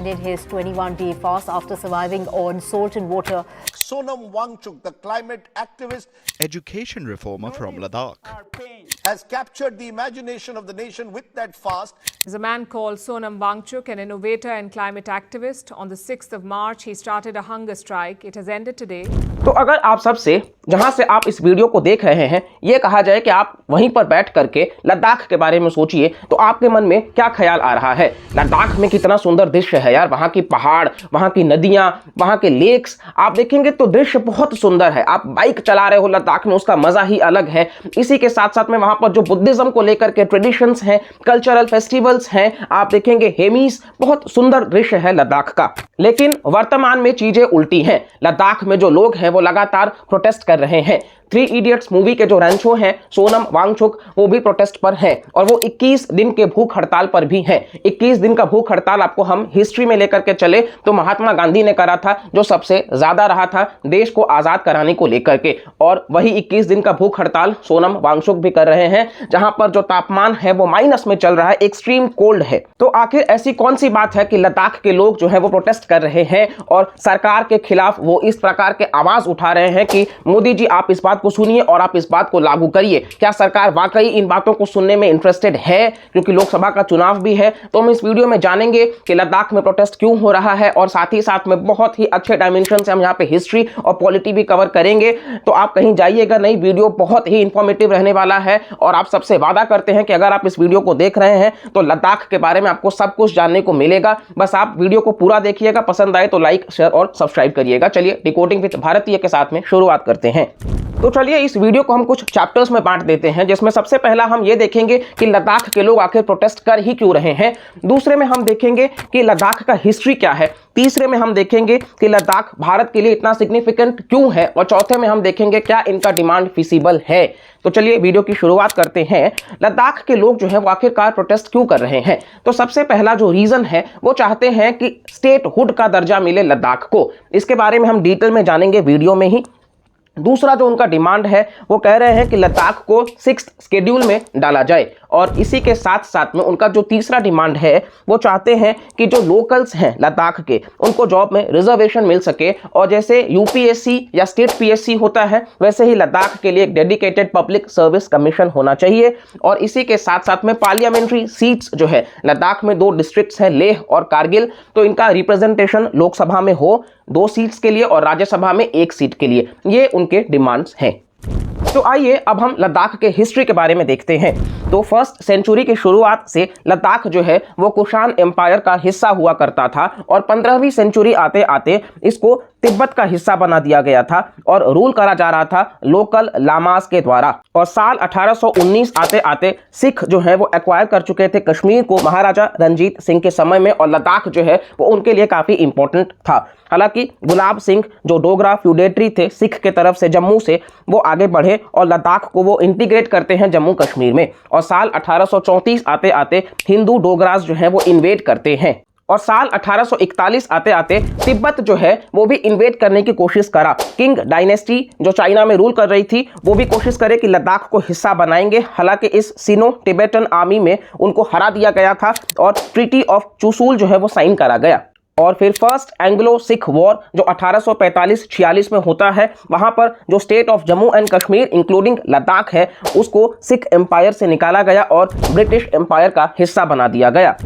ended his 21-day fast after surviving on salt and water. Sonam Wangchuk, the climate activist, education reformer from Ladakh, has captured the imagination of the nation with that fast. There's a man called Sonam Wangchuk, an innovator and climate activist. On the 6th of March, he started a hunger strike. It has ended today. तो अगर आप सबसे जहां से आप इस video को देख रहे हैं ये कहा जाए कि आप वहीं पर बैठ करके लद्दाख के बारे में सोचिए तो आपके मन में क्या ख्याल आ रहा है। लद्दाख में कितना सुंदर दृश्य है यार, वहां की पहाड़, वहां की नदियां, वहां के लेक्स, आप देखेंगे तो दृश्य बहुत सुंदर है। आप बाइक चला रहे हो लद्दाख में, उसका मजा ही अलग है। इसी के साथ साथ में वहां पर जो बुद्धिज्म को लेकर के ट्रेडिशंस हैं, कल्चरल फेस्टिवल्स हैं, आप देखेंगे हेमीज, बहुत सुंदर दृश्य है लद्दाख का। लेकिन वर्तमान में चीजें उल्टी हैं। लद्दाख में जो लोग हैं वो लगातार प्रोटेस्ट कर रहे हैं। 3 इडियट्स मूवी के जो रैंचो हैं सोनम वांगचुक वो भी प्रोटेस्ट पर हैं और वो 21 दिन के भूख हड़ताल पर भी हैं। 21 दिन का भूख हड़ताल आपको हम हिस्ट्री में लेकर के चले तो महात्मा गांधी ने करा था, जो सबसे ज्यादा रहा था देश को आजाद कराने को लेकर के, और वही 21 दिन का भूख हड़ताल सोनम वांगचुक भी कर रहे हैं, जहां पर जो तापमान है वो माइनस में चल रहा है, एक्सट्रीम कोल्ड है। तो आखिर ऐसी कौन सी बात है कि लद्दाख के लोग जो है वो प्रोटेस्ट कर रहे हैं और सरकार के खिलाफ वो इस प्रकार के आवाज उठा रहे हैं कि मोदी जी आप इस बात को सुनिए और आप इस बात को लागू करिए। क्या सरकार वाकई इन बातों को सुनने में इंटरेस्टेड है, क्योंकि लोकसभा का चुनाव भी है। तो हम इस वीडियो में जानेंगे कि लद्दाख में प्रोटेस्ट क्यों हो रहा है और साथ ही साथ में बहुत ही अच्छे डायमेंशन से हम यहाँ पे हिस्ट्री और पॉलिटी भी कवर करेंगे। तो आप कहीं जाइएगा नहीं, वीडियो बहुत ही इंफॉर्मेटिव रहने वाला है और आप सबसे वादा करते हैं कि अगर आप इस वीडियो को देख रहे हैं तो लद्दाख के बारे में आपको सब कुछ जानने को मिलेगा। बस आप वीडियो को पूरा देखिएगा, पसंद आए तो लाइक, शेयर और सब्सक्राइब करिएगा। चलिए डिकोडिंग विद भारतीय के साथ में शुरुआत करते हैं। तो चलिए इस वीडियो को हम कुछ चैप्टर्स में बांट देते हैं, जिसमें सबसे पहला हम ये देखेंगे कि लद्दाख के लोग आखिर प्रोटेस्ट कर ही क्यों रहे हैं। दूसरे में हम देखेंगे कि लद्दाख का हिस्ट्री क्या है। तीसरे में हम देखेंगे कि लद्दाख भारत के लिए इतना सिग्निफिकेंट क्यों है, और चौथे में हम देखेंगे क्या इनका डिमांड फिजिबल है। तो चलिए वीडियो की शुरुआत करते हैं। लद्दाख के लोग जो है वो आखिरकार प्रोटेस्ट क्यों कर रहे हैं। तो सबसे पहला जो रीजन है वो चाहते हैं कि स्टेटहुड का दर्जा मिले लद्दाख को। इसके बारे में हम डिटेल में जानेंगे वीडियो में ही। दूसरा जो उनका डिमांड है वो कह रहे हैं कि लद्दाख को 6th शेड्यूल में डाला जाए, और इसी के साथ साथ में उनका जो तीसरा डिमांड है वो चाहते हैं कि जो लोकल्स हैं लद्दाख के उनको जॉब में रिजर्वेशन मिल सके, और जैसे यूपीएससी या स्टेट पीएससी होता है वैसे ही लद्दाख के लिए एक डेडिकेटेड पब्लिक सर्विस कमीशन होना चाहिए। और इसी के साथ साथ में पार्लियामेंट्री सीट्स जो है लद्दाख में 2 डिस्ट्रिक्ट्स हैं, लेह और कारगिल, तो इनका रिप्रेजेंटेशन लोकसभा में हो 2 सीट्स के लिए और राज्यसभा में 1 सीट के लिए। ये उनके डिमांड्स हैं। तो आइए अब हम लद्दाख के हिस्ट्री के बारे में देखते हैं। तो 1st सेंचुरी की शुरुआत से लद्दाख जो है वो कुशान एम्पायर का हिस्सा हुआ करता था, और 15वीं सेंचुरी आते आते इसको तिब्बत का हिस्सा बना दिया गया था और रूल करा जा रहा था लोकल लामास के द्वारा। और साल 1819 आते आते सिख जो है वो एक्वायर कर चुके थे कश्मीर को महाराजा रंजीत सिंह के समय में, और लद्दाख जो है वो उनके लिए काफी इंपॉर्टेंट था। हालांकि गुलाब सिंह जो डोगरा फ्यूडेटरी थे सिख के तरफ से जम्मू से, वो आगे बढ़े और लद्दाख को वो इंटीग्रेट करते हैं जम्मू कश्मीर में, और साल 1834 आते आते हिंदू डोगरास जो है वो इन्वेड करते हैं, और साल 1841 आते आते तिब्बत जो है वो भी इन्वेड करने की कोशिश करा। किंग डायनेस्टी जो चाइना में रूल कर रही थी वो भी कोशिश करे कि लद्दाख को हिस्सा बनाएंगे। हालांकि इस सिनो टिबेटन आर्मी में उनको हरा दिया गया था और ट्रीटी ऑफ चुसूल जो है वो साइन करा गया। और फिर फर्स्ट एंग्लो सिख वॉर जो 1845-46 में होता है, वहां पर जो state of Jammu and Kashmir including Ladakh है उसको सिख एम्पायर से निकाला गया और ब्रिटिश एम्पायर का हिस्सा बना दिया गया।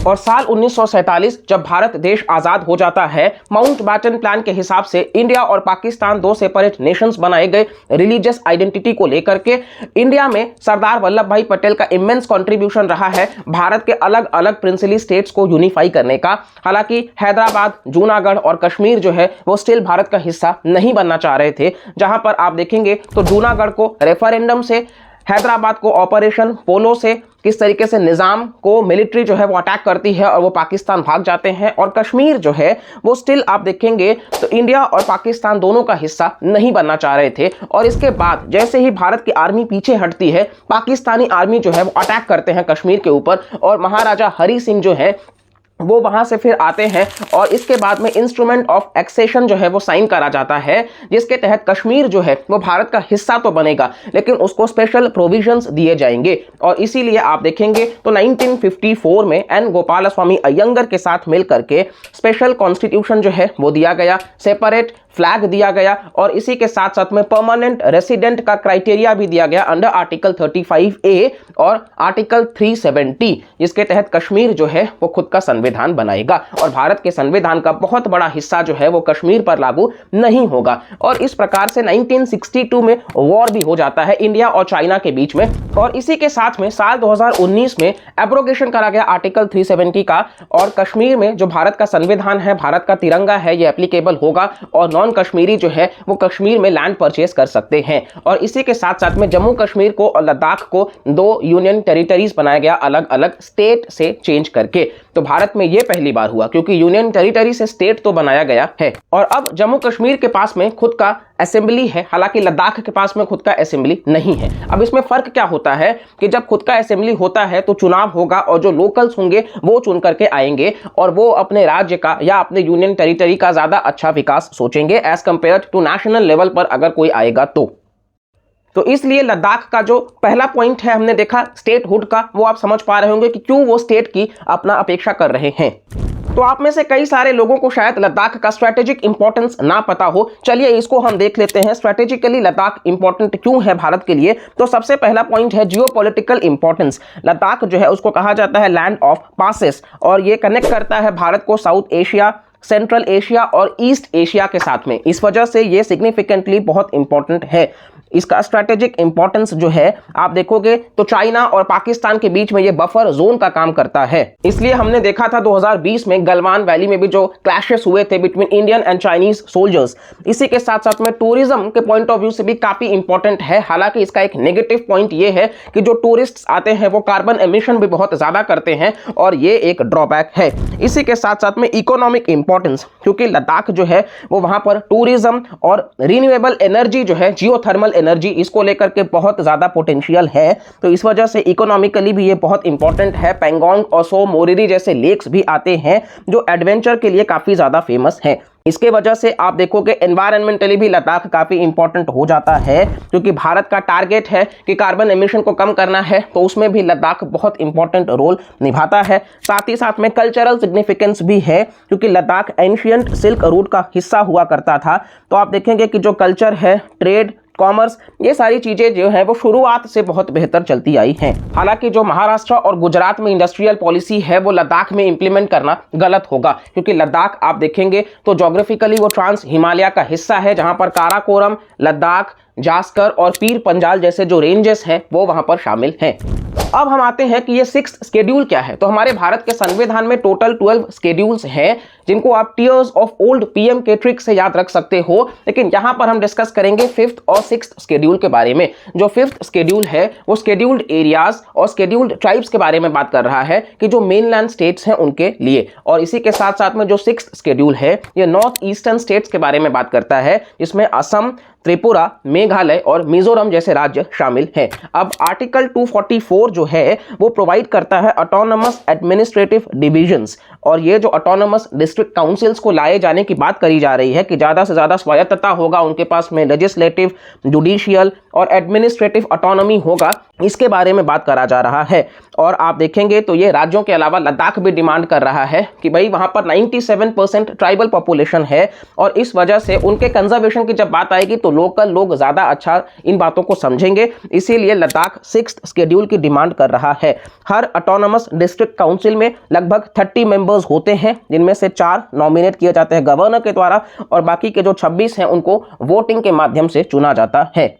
और साल 1947 जब भारत देश आजाद हो जाता है, माउंटबैटन प्लान के हिसाब से इंडिया और पाकिस्तान 2 सेपरेट नेशंस बनाए गए रिलीजियस आइडेंटिटी को लेकर के। इंडिया में सरदार वल्लभ भाई पटेल का इमेंस कंट्रीब्यूशन रहा है भारत के अलग अलग प्रिंसली स्टेट्स को यूनिफाई करने का। हालांकि हैदराबाद, जूनागढ़ और कश्मीर जो है वो स्टिल भारत का हिस्सा नहीं बनना चाह रहे थे। जहां पर आप देखेंगे तो जूनागढ़ को रेफरेंडम से, हैदराबाद को ऑपरेशन पोलो से, किस तरीके से निजाम को मिलिट्री जो है वो अटैक करती है और वो पाकिस्तान भाग जाते हैं, और कश्मीर जो है वो स्टिल आप देखेंगे तो इंडिया और पाकिस्तान दोनों का हिस्सा नहीं बनना चाह रहे थे। और इसके बाद जैसे ही भारत की आर्मी पीछे हटती है, पाकिस्तानी आर्मी जो है वो अटैक करते हैं कश्मीर के ऊपर, और महाराजा हरि सिंह जो है वो वहां से फिर आते हैं और इसके बाद में इंस्ट्रूमेंट ऑफ एक्सेशन जो है वो साइन करा जाता है, जिसके तहत कश्मीर जो है वो भारत का हिस्सा तो बनेगा लेकिन उसको स्पेशल प्रोविजंस दिए जाएंगे। और इसीलिए आप देखेंगे तो 1954 में एन गोपालस्वामी अयंगर के साथ मिलकर के स्पेशल कॉन्स्टिट्यूशन जो है वो दिया गया, सेपरेट फ्लैग दिया गया और इसी के साथ साथ में परमानेंट रेसिडेंट का क्राइटेरिया भी दिया गया अंडर आर्टिकल 35A और आर्टिकल 370, जिसके तहत कश्मीर जो है वो खुद का संविधान बनाएगा और भारत के संविधान का बहुत बड़ा हिस्सा जो है वो कश्मीर पर लागू नहीं होगा। और इस प्रकार से 1962 में वॉर भी हो जाता है इंडिया और चाइना के बीच में और इसी के साथ में साल 2019 में एब्रोगेशन करा गया आर्टिकल 370 का और कश्मीर में जो भारत का संविधान है, भारत का तिरंगा है, ये एप्लीकेबल होगा और नॉन कश्मीरी जो है वो कश्मीर में लैंड परचेज कर सकते हैं। और इसी के साथ साथ में जम्मू कश्मीर को और लद्दाख को 2 यूनियन टेरिटरीज बनाया गया अलग अलग स्टेट से चेंज करके। तो भारत में ये पहली बार हुआ क्योंकि यूनियन टेरिटरी से स्टेट तो बनाया गया है। और अब जम्मू कश्मीर के पास में खुद का असेंबली है, हालांकि लद्दाख के पास में खुद का असेंबली नहीं है। अब इसमें फर्क क्या होता है कि जब खुद का असेंबली होता है तो चुनाव होगा और जो लोकल्स होंगे वो चुन करके आएंगे और वो अपने राज्य का या अपने यूनियन टेरिटरी का ज्यादा अच्छा विकास सोचेंगे as compared to national level पर अगर कोई आएगा तो इसलिए लद्दाख का जो पहला पॉइंट है हमने देखा स्टेटहुड का, वो आप समझ पा रहे होंगे कि क्यों वो स्टेट की अपना अपेक्षा कर रहे हैं। तो आप में से कई सारे लोगों को शायद लद्दाख का स्ट्रेटेजिक इंपॉर्टेंस ना पता हो, चलिए इसको हम देख लेते हैं स्ट्रेटेजिकली लद्दाख इंपॉर्टेंट क्यों है भारत के लिए। तो सबसे पहला पॉइंट है जियोपॉलिटिकल इंपॉर्टेंस। लद्दाख जो है उसको कहा जाता है लैंड ऑफ पासेस और ये कनेक्ट करता है भारत को साउथ एशिया, सेंट्रल एशिया और ईस्ट एशिया के साथ में। इस वजह से ये सिग्निफिकेंटली बहुत इंपॉर्टेंट है। इसका स्ट्रेटेजिक इंपॉर्टेंस जो है आप देखोगे तो चाइना और पाकिस्तान के बीच में ये बफर जोन का काम करता है। इसलिए हमने देखा था 2020 में गलवान वैली में भी जो क्लैशेस हुए थे between Indian and Chinese soldiers. इसी के साथ साथ में टूरिज्म के पॉइंट ऑफ व्यू से भी काफी इंपॉर्टेंट है। हालांकि इसका एक नेगेटिव पॉइंट ये है कि जो टूरिस्ट आते हैं वो कार्बन एमिशन भी बहुत ज्यादा करते हैं और ये एक ड्रॉबैक है। इसी के साथ साथ में इकोनॉमिक इंपॉर्टेंस, क्योंकि लद्दाख जो है वो वहां पर टूरिज्म और रिन्यूएबल एनर्जी जो है, जियोथर्मल एनर्जी, इसको लेकर के बहुत ज्यादा पोटेंशियल है। तो इस वजह से इकोनॉमिकली भी ये बहुत इंपॉर्टेंट है। पेंगोंग और सो मोरिरी जैसे लेक्स भी आते हैं जो एडवेंचर के लिए काफी ज्यादा फेमस है। इसके वजह से आप देखोगे एनवायरमेंटली भी लद्दाख काफी इंपॉर्टेंट हो जाता है, क्योंकि भारत का टारगेट है कि कार्बन एमिशन को कम करना है, तो उसमें भी लद्दाख बहुत इंपॉर्टेंट रोल निभाता है। साथ ही साथ में कल्चरल सिग्निफिकेंस भी है, क्योंकि लद्दाख एंशियंट सिल्क रूट का हिस्सा हुआ करता था। तो आप देखेंगे कि जो कल्चर है, ट्रेड, कॉमर्स, ये सारी चीजें जो है वो शुरुआत से बहुत बेहतर चलती आई हैं। हालांकि जो महाराष्ट्र और गुजरात में इंडस्ट्रियल पॉलिसी है वो लद्दाख में इंप्लीमेंट करना गलत होगा, क्योंकि लद्दाख आप देखेंगे तो ज्योग्राफिकली वो ट्रांस हिमालय का हिस्सा है, जहां पर काराकोरम, लद्दाख, जास्कर और पीर पंजाल जैसे जो रेंजेस हैं वो वहां पर शामिल हैं। अब हम आते हैं कि ये 6th शेड्यूल क्या है। तो हमारे भारत के संविधान में टोटल 12 शेड्यूल्स हैं, जिनको आप टीयर्स ऑफ ओल्ड पीएम के ट्रिक से याद रख सकते हो। लेकिन यहां पर हम डिस्कस करेंगे 5th और 6th शेड्यूल के बारे में। जो 5th शेड्यूल है वो शेड्यूल्ड एरियाज और शेड्यूल्ड ट्राइब्स के बारे में बात कर रहा है कि जो मेनलैंड स्टेट्स हैं उनके लिए। और इसी के साथ साथ में जो 6th शेड्यूल है ये नॉर्थ ईस्टर्न स्टेट्स के बारे में बात करता है, जिसमें असम, त्रिपुरा, मेघालय और मिजोरम जैसे राज्य शामिल हैं। अब आर्टिकल 244 जो है वो प्रोवाइड करता है ऑटोनमस एडमिनिस्ट्रेटिव डिविजन्स, और ये जो ऑटोनमस डिस्ट्रिक्ट काउंसिल्स को लाए जाने की बात करी जा रही है कि ज्यादा से ज्यादा स्वायत्तता होगा उनके पास में, लेजिस्लेटिव, जुडिशियल और एडमिनिस्ट्रेटिव ऑटोनॉमी होगा, इसके बारे में बात करा जा रहा है। और आप देखेंगे तो ये राज्यों के अलावा लद्दाख भी डिमांड कर रहा है कि भाई वहां पर 97% ट्राइबल पॉपुलेशन है, और इस वजह से उनके कंजर्वेशन की जब बात आएगी तो लोकल लोग ज्यादा अच्छा इन बातों को समझेंगे। इसीलिए लद्दाख 6th शेड्यूल की डिमांड कर रहा है। हर ऑटोनमस डिस्ट्रिक्ट काउंसिल में लगभग 30 मेंबर्स होते हैं, जिनमें से 4 नॉमिनेट किए जाते हैं गवर्नर के द्वारा, और बाकी के जो 26 हैं उनको वोटिंग के माध्यम से चुना जाता है।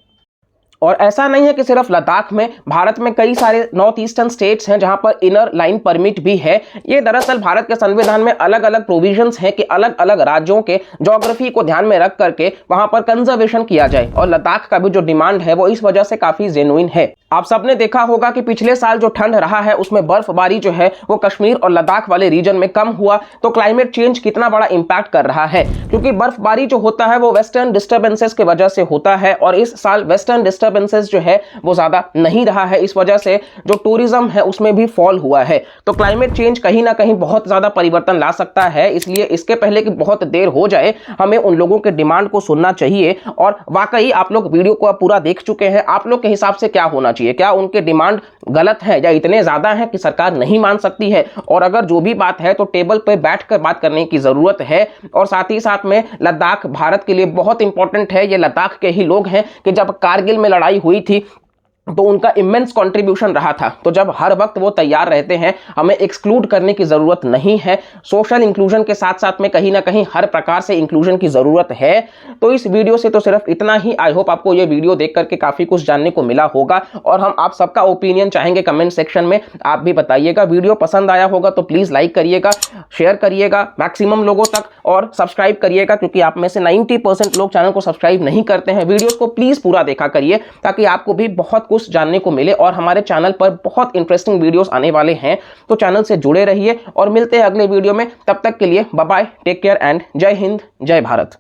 और ऐसा नहीं है कि सिर्फ लद्दाख में, भारत में कई सारे नॉर्थ ईस्टर्न स्टेट्स हैं जहां पर इनर लाइन परमिट भी है। ये दरअसल भारत के संविधान में अलग अलग प्रोविजंस हैं कि अलग अलग राज्यों के ज्योग्राफी को ध्यान में रख करके वहां पर कंजर्वेशन किया जाए, और लद्दाख का भी जो डिमांड है वो इस वजह से काफी जेन्युइन है। आप सबने देखा होगा कि पिछले साल जो ठंड रहा है उसमें बर्फबारी जो है वो कश्मीर और लद्दाख वाले रीजन में कम हुआ, तो क्लाइमेट चेंज कितना बड़ा इंपैक्ट कर रहा है, क्योंकि बर्फबारी जो होता है वो वेस्टर्न डिस्टर्बेंसेस की वजह से होता है। और इस साल वेस्टर्न डिस्टर्बेंसेस डिस्टर्बेंसेस जो है वो ज़्यादा नहीं रहा है, इस वजह से जो टूरिज्म है उसमें भी फॉल हुआ है। तो क्लाइमेट चेंज कहीं ना कहीं बहुत ज़्यादा परिवर्तन ला सकता है, इसलिए इसके पहले कि बहुत देर हो जाए हमें उन लोगों के डिमांड को सुनना चाहिए। और वाकई आप लोग वीडियो को पूरा देख चुके हैं, आप लोग के हिसाब से क्या होना चाहिए? क्या उनके डिमांड गलत है या इतने ज़्यादा हैं कि सरकार नहीं मान सकती है? और अगर जो भी बात है तो टेबल पर बैठकर बात करने की ज़रूरत है। और साथ ही साथ में लद्दाख भारत के लिए बहुत इंपॉर्टेंट है। ये लद्दाख के ही लोग हैं कि जब कारगिल में लड़ाई हुई थी तो उनका इमेंस कंट्रीब्यूशन रहा था। तो जब हर वक्त वो तैयार रहते हैं, हमें एक्सक्लूड करने की ज़रूरत नहीं है। सोशल इंक्लूजन के साथ साथ में कहीं ना कहीं हर प्रकार से इंक्लूजन की ज़रूरत है। तो इस वीडियो से तो सिर्फ इतना ही। आई होप आपको ये वीडियो देख करके काफ़ी कुछ जानने को मिला होगा और हम आप सबका ओपिनियन चाहेंगे कमेंट सेक्शन में, आप भी बताइएगा। वीडियो पसंद आया होगा तो प्लीज़ लाइक करिएगा, शेयर करिएगा मैक्सिमम लोगों तक और सब्सक्राइब करिएगा, क्योंकि आप में से 90% लोग चैनल को सब्सक्राइब नहीं करते हैं। वीडियोस को प्लीज़ पूरा देखा करिए ताकि आपको भी बहुत कुछ जानने को मिले। और हमारे चैनल पर बहुत इंटरेस्टिंग वीडियोस आने वाले हैं, तो चैनल से जुड़े रहिए और मिलते हैं अगले वीडियो में। तब तक के लिए bye bye, take care and जय हिंद, जय भारत।